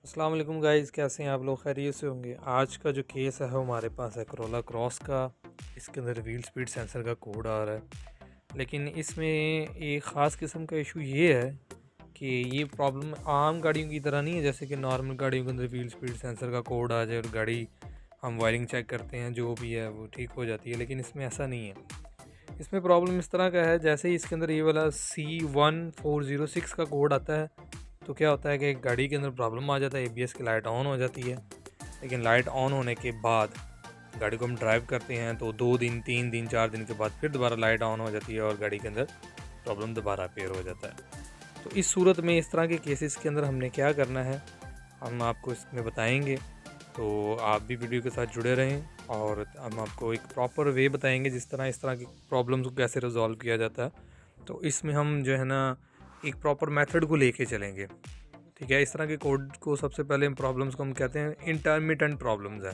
अस्सलाम वालेकुम गाइस, कैसे हैं आप लोग? खैरियत से होंगे। आज का जो केस है वो हमारे पास है करोला क्रॉस का। इसके अंदर व्हील स्पीड सेंसर का कोड आ रहा है, लेकिन इसमें एक ख़ास किस्म का इशू ये है कि ये प्रॉब्लम आम गाड़ियों की तरह नहीं है। जैसे कि नॉर्मल गाड़ियों के अंदर व्हील स्पीड सेंसर का कोड आ जाए और गाड़ी हम वायरिंग चेक करते हैं, जो भी है वो ठीक हो जाती है, लेकिन इसमें ऐसा नहीं है। इसमें प्रॉब्लम इस तरह का है, जैसे ही इसके अंदर ये वाला C1406 का कोड आता है तो क्या होता है कि गाड़ी के अंदर प्रॉब्लम आ जाता है, एबीएस की लाइट ऑन हो जाती है। लेकिन लाइट ऑन होने के बाद गाड़ी को हम ड्राइव करते हैं तो 2 दिन 3 दिन 4 दिन के बाद फिर दोबारा लाइट ऑन हो जाती है और गाड़ी के अंदर प्रॉब्लम दोबारा अपेयर हो जाता है। तो इस सूरत में इस तरह के केसेस के अंदर हमने क्या करना है, हम आपको इसमें बताएंगे। तो आप भी वीडियो के साथ जुड़े रहें और हम आपको एक प्रॉपर वे बताएंगे जिस तरह इस तरह की प्रॉब्लम्स को कैसे रिजॉल्व किया जाता है। तो इसमें हम जो है ना एक प्रॉपर मेथड को लेके चलेंगे। ठीक है, इस तरह के कोड को सबसे पहले प्रॉब्लम्स को हम कहते हैं इंटरमिटेंट प्रॉब्लम्स है।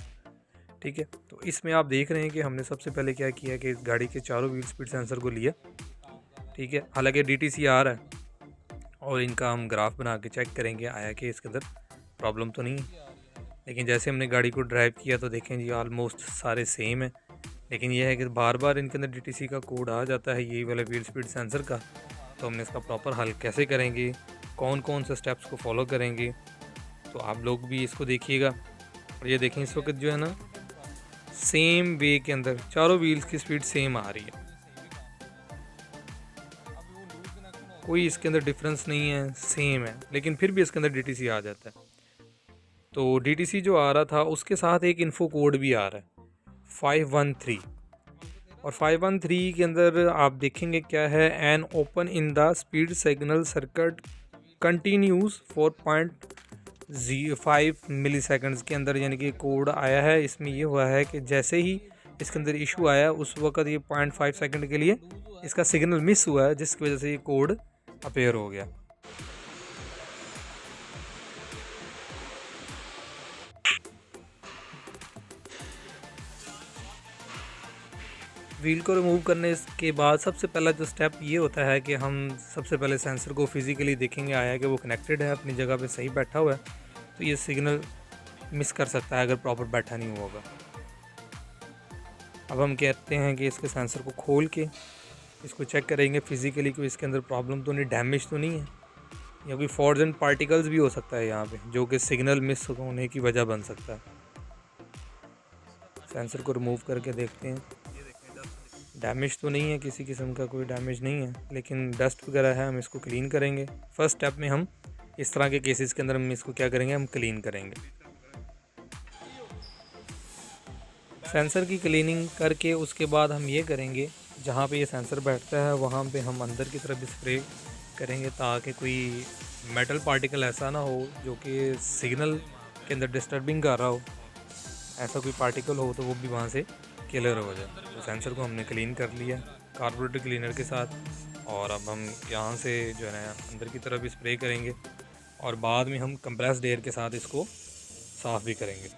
ठीक है, तो इसमें आप देख रहे हैं कि हमने सबसे पहले क्या किया कि गाड़ी के चारों व्हील स्पीड सेंसर को लिया। ठीक है, हालांकि डीटीसी आ रहा है और इनका हम ग्राफ बना के चेक करेंगे आया कि इसके अंदर प्रॉब्लम तो नहीं है। लेकिन जैसे हमने गाड़ी को ड्राइव किया तो देखें जी ऑलमोस्ट सारे सेम है। लेकिन यह है कि बार बार इनके अंदर डीटीसी का कोड आ जाता है, यही वाला व्हील स्पीड सेंसर का। तो हमने इसका प्रॉपर हल कैसे करेंगे, कौन कौन से स्टेप्स को फॉलो करेंगे, तो आप लोग भी इसको देखिएगा। और ये देखें इस वक्त जो है ना सेम वे के अंदर चारों व्हील्स की स्पीड सेम आ रही है, कोई इसके अंदर डिफरेंस नहीं है, सेम है। लेकिन फिर भी इसके अंदर डीटीसी आ जाता है। तो डीटीसी जो आ रहा था उसके साथ एक इन्फो कोड भी आ रहा है 513। और 513 के अंदर आप देखेंगे क्या है, an open in the speed signal circuit continues 4.05 milliseconds के अंदर, यानी कि कोड आया है। इसमें ये हुआ है कि जैसे ही इसके अंदर इशू आया उस वक्त ये 0.5 सेकेंड के लिए इसका सिग्नल मिस हुआ है, जिसकी वजह से ये कोड अपेयर हो गया। व्हील को रिमूव करने के बाद सबसे पहला जो स्टेप ये होता है कि हम सबसे पहले सेंसर को फिज़िकली देखेंगे, आया कि वो कनेक्टेड है, अपनी जगह पे सही बैठा हुआ है। तो ये सिग्नल मिस कर सकता है अगर प्रॉपर बैठा नहीं हुआ होगा। अब हम कहते हैं कि इसके सेंसर को खोल के इसको चेक करेंगे फिज़िकली कि इसके अंदर प्रॉब्लम तो नहीं, डैमेज तो नहीं है, या कोई फॉर्ज एंड पार्टिकल्स भी हो सकता है यहाँ पे जो कि सिग्नल मिस होने की वजह बन सकता है। सेंसर को रिमूव करके देखते हैं, डैमेज तो नहीं है, किसी किस्म का कोई डैमेज नहीं है, लेकिन डस्ट वगैरह है। हम इसको क्लीन करेंगे। फर्स्ट स्टेप में हम इस तरह के केसेस के अंदर हम इसको क्या करेंगे, हम क्लीन करेंगे। सेंसर की क्लीनिंग करके उसके बाद हम ये करेंगे, जहाँ पे ये सेंसर बैठता है वहाँ पे हम अंदर की तरफ स्प्रे करेंगे ताकि कोई मेटल पार्टिकल ऐसा ना हो जो कि सिग्नल के अंदर डिस्टर्बिंग कर रहा हो। ऐसा कोई पार्टिकल हो तो वो भी वहाँ से क्लियर हो जाए। तो सेंसर को हमने क्लीन कर लिया कार्बोरेटर क्लीनर के साथ, और अब हम यहाँ से जो है ना अंदर की तरफ स्प्रे करेंगे और बाद में हम कंप्रेस्ड एयर के साथ इसको साफ़ भी करेंगे।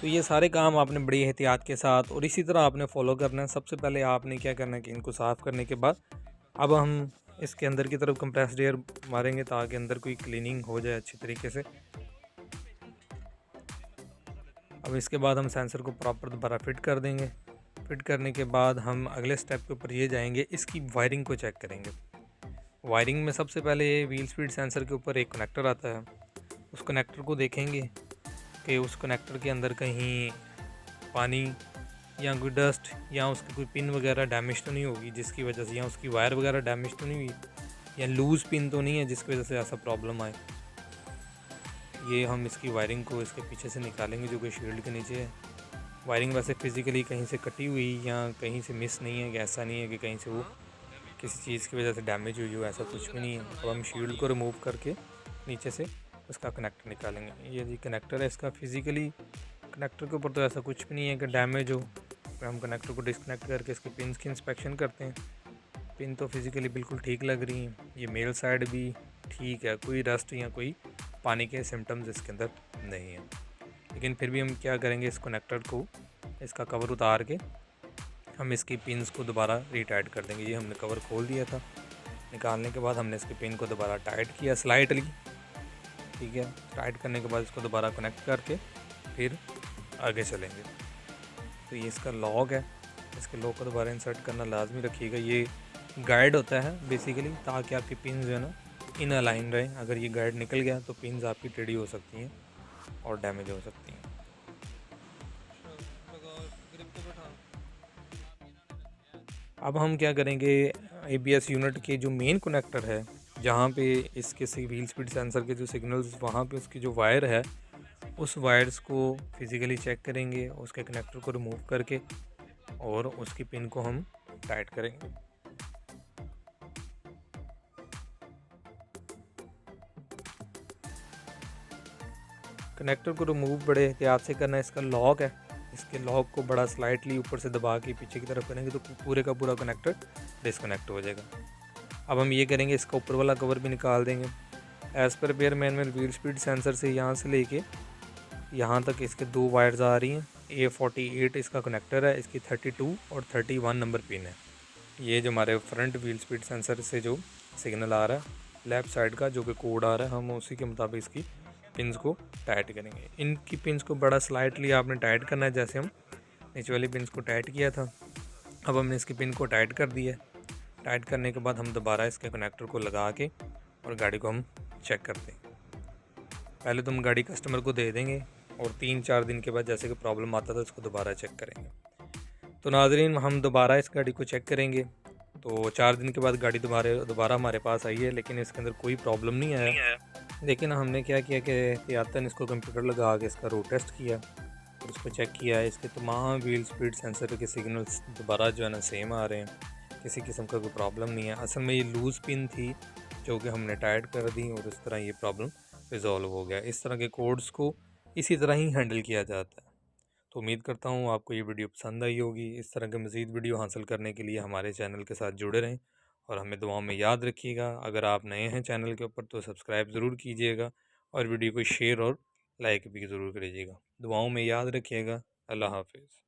तो ये सारे काम आपने बड़ी एहतियात के साथ और इसी तरह आपने फॉलो करना है। सबसे पहले आपने क्या करना है कि इनको साफ़ करने के बाद अब हम इसके अंदर की तरफ कंप्रेस्ड एयर मारेंगे ताकि अंदर कोई क्लीनिंग हो जाए अच्छी तरीके से। अब इसके बाद हम सेंसर को प्रॉपर दोबारा फिट कर देंगे। फिट करने के बाद हम अगले स्टेप के ऊपर ये जाएंगे, इसकी वायरिंग को चेक करेंगे। वायरिंग में सबसे पहले व्हील स्पीड सेंसर के ऊपर एक कनेक्टर आता है, उस कनेक्टर को देखेंगे कि उस कनेक्टर के अंदर कहीं पानी या कोई डस्ट या उसकी कोई पिन वगैरह डैमेज तो नहीं होगी जिसकी वजह से, या उसकी वायर वगैरह डैमेज तो नहीं हुई, या लूज़ पिन तो नहीं है जिसकी वजह से ऐसा प्रॉब्लम आए। ये हम इसकी वायरिंग को इसके पीछे से निकालेंगे जो कि शील्ड के नीचे है। वायरिंग वैसे फिज़िकली कहीं से कटी हुई या कहीं से मिस नहीं है, कि ऐसा नहीं है कि कहीं से वो किसी चीज़ की वजह से डैमेज हुई हो, ऐसा कुछ भी नहीं है। अब हम शील्ड को रिमूव करके नीचे से उसका कनेक्टर निकालेंगे। ये जी कनेक्टर है इसका, फिज़िकली कनेक्टर के ऊपर तो ऐसा कुछ भी नहीं है कि डैमेज हो। फिर हम कनेक्टर को डिस्कनेक्ट करके इसके पिन्स की इंस्पेक्शन करते हैं। पिन तो फिज़िकली बिल्कुल ठीक लग रही हैं, ये मेल साइड भी ठीक है, कोई रस्ट या कोई पानी के सिम्टम्स इसके अंदर नहीं है। लेकिन फिर भी हम क्या करेंगे, इस कनेक्टर को इसका कवर उतार के हम इसकी पिन्स को दोबारा रीटाइट कर देंगे। ये हमने कवर खोल दिया था, निकालने के बाद हमने इसके पिन को दोबारा टाइट किया स्लाइटली। ठीक है। टाइट करने के बाद इसको दोबारा कनेक्ट करके फिर आगे चलेंगे। तो ये इसका लॉक है, इसके लॉक को दोबारा इंसर्ट करना लाजमी रखिएगा। ये गाइड होता है बेसिकली, ताकि आपकी पिन जो है ना इन अलाइन रहें। अगर ये गाइड निकल गया तो पिन्स आपकी टेढ़ी हो सकती हैं और डैमेज हो सकती हैं। अब हम क्या करेंगे, ABS यूनिट के जो मेन कनेक्टर है, जहाँ पे इसके व्हील स्पीड सेंसर के जो सिग्नल्स, वहाँ पे उसकी जो वायर है, उस वायर्स को फिज़िकली चेक करेंगे, उसके कनेक्टर को रिमूव करके और उसकी पिन को हम टाइट करेंगे। कनेक्टर को रिमूव बड़े एहतियात से करना है। इसका लॉक है, इसके लॉक को बड़ा स्लाइटली ऊपर से दबा के पीछे की तरफ करेंगे तो पूरे का पूरा कनेक्टर डिसकनेक्ट हो जाएगा। अब हम ये करेंगे, इसका ऊपर वाला कवर भी निकाल देंगे। As per pair manual wheel speed sensor से यहाँ से लेके यहाँ तक इसके 2 वायर्स आ रही हैं। A48 इसका कनेक्टर है, इसकी 32 और 31 नंबर पिन है। ये जो हमारे फ्रंट व्हील स्पीड सेंसर से जो सिग्नल आ रहा है लेफ़्ट साइड का, जो कि कोड आ रहा है, हम उसी के मुताबिक इसकी पिन्स को टाइट करेंगे। इनकी पिन्स को बड़ा स्लाइटली आपने टाइट करना है, जैसे हम नीचे वाली पिन्स को टाइट किया था। अब हमने इसकी पिन को टाइट कर दिया। टाइट करने के बाद हम दोबारा इसके कनेक्टर को लगा के और गाड़ी को हम चेक करते हैं। पहले तो हम गाड़ी कस्टमर को दे देंगे और 3-4 दिन के बाद जैसे कि प्रॉब्लम आता था उसको दोबारा चेक करेंगे। तो नाज़रीन, हम दोबारा इस गाड़ी को चेक करेंगे। तो 4 दिन के बाद गाड़ी दोबारा हमारे पास आई है, लेकिन इसके अंदर कोई प्रॉब्लम नहीं आया। लेकिन हमने क्या किया कि एहतियातन इसको कंप्यूटर लगा के इसका रोड टेस्ट किया और उसको चेक किया है। इसके तमाम व्हील स्पीड सेंसर के सिग्नल्स दोबारा जो है ना सेम आ रहे हैं, किसी किस्म का कोई प्रॉब्लम नहीं है। असल में ये लूज़ पिन थी जो कि हमने टाइट कर दी और इस तरह ये प्रॉब्लम रिजॉल्व हो गया। इस तरह के कोड्स को इसी तरह ही हैंडल किया जाता है। तो उम्मीद करता हूँ आपको ये वीडियो पसंद आई होगी। इस तरह के मज़ीद वीडियो हासिल करने के लिए हमारे चैनल के साथ जुड़े रहें और हमें दुआओं में याद रखिएगा। अगर आप नए हैं चैनल के ऊपर तो सब्सक्राइब ज़रूर कीजिएगा और वीडियो को शेयर और लाइक भी ज़रूर करिएगा। दुआओं में याद रखिएगा। अल्लाह हाफिज़।